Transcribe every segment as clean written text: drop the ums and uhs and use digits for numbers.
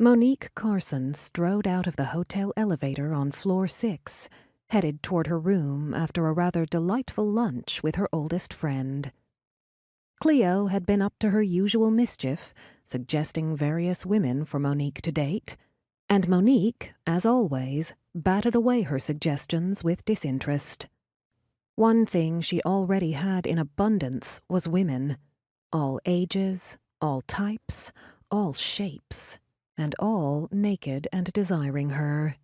Monique Carson strode out of the hotel elevator on floor 6, headed toward her room after a rather delightful lunch with her oldest friend. Cleo had been up to her usual mischief, suggesting various women for Monique to date, and Monique, as always, batted away her suggestions with disinterest. One thing she already had in abundance was women, all ages, all types, all shapes, and all naked and desiring her.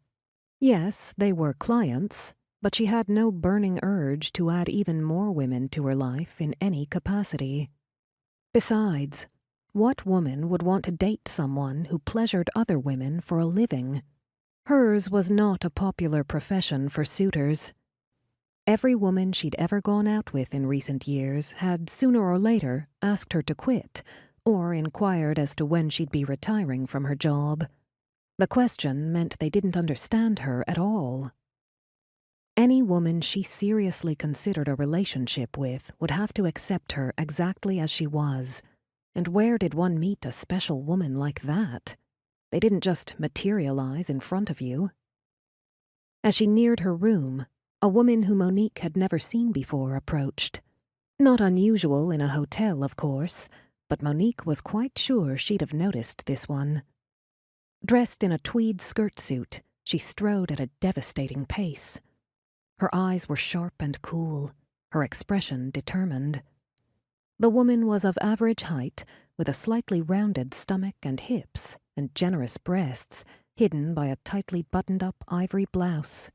Yes, they were clients, but she had no burning urge to add even more women to her life in any capacity. Besides, what woman would want to date someone who pleasured other women for a living? Hers was not a popular profession for suitors. Every woman she'd ever gone out with in recent years had sooner or later asked her to quit, or inquired as to when she'd be retiring from her job. The question meant they didn't understand her at all. Any woman she seriously considered a relationship with would have to accept her exactly as she was. And where did one meet a special woman like that? They didn't just materialize in front of you. As she neared her room, a woman who Monique had never seen before approached. Not unusual in a hotel, of course, but Monique was quite sure she'd have noticed this one. Dressed in a tweed skirt suit, she strode at a devastating pace. Her eyes were sharp and cool, her expression determined. The woman was of average height, with a slightly rounded stomach and hips, and generous breasts, hidden by a tightly buttoned-up ivory blouse.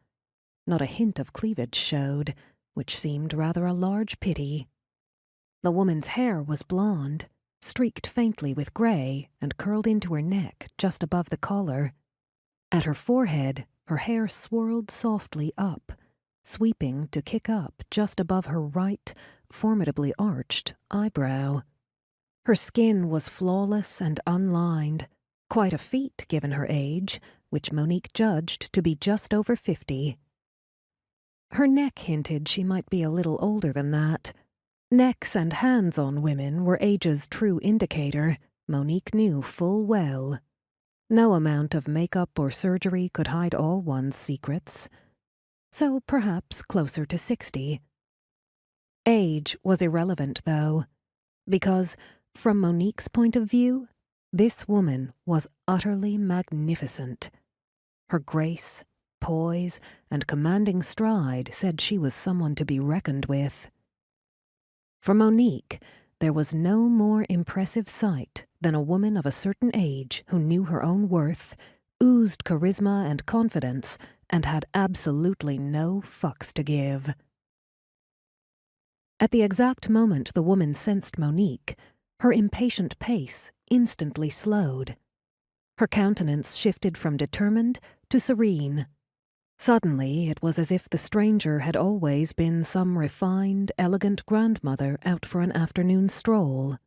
Not a hint of cleavage showed, which seemed rather a large pity. The woman's hair was blonde, streaked faintly with gray and curled into her neck just above the collar. At her forehead, her hair swirled softly up, sweeping to kick up just above her right, formidably arched eyebrow. Her skin was flawless and unlined, quite a feat given her age, which Monique judged to be just over 50. Her neck hinted she might be a little older than that. Necks and hands on women were age's true indicator, Monique knew full well. No amount of makeup or surgery could hide all one's secrets. So perhaps closer to 60. Age was irrelevant, though, because, from Monique's point of view, this woman was utterly magnificent. Her grace, poise, and commanding stride said she was someone to be reckoned with. For Monique, there was no more impressive sight than a woman of a certain age who knew her own worth, oozed charisma and confidence, and had absolutely no fucks to give. At the exact moment the woman sensed Monique, her impatient pace instantly slowed. Her countenance shifted from determined to serene. Suddenly, it was as if the stranger had always been some refined, elegant grandmother out for an afternoon stroll.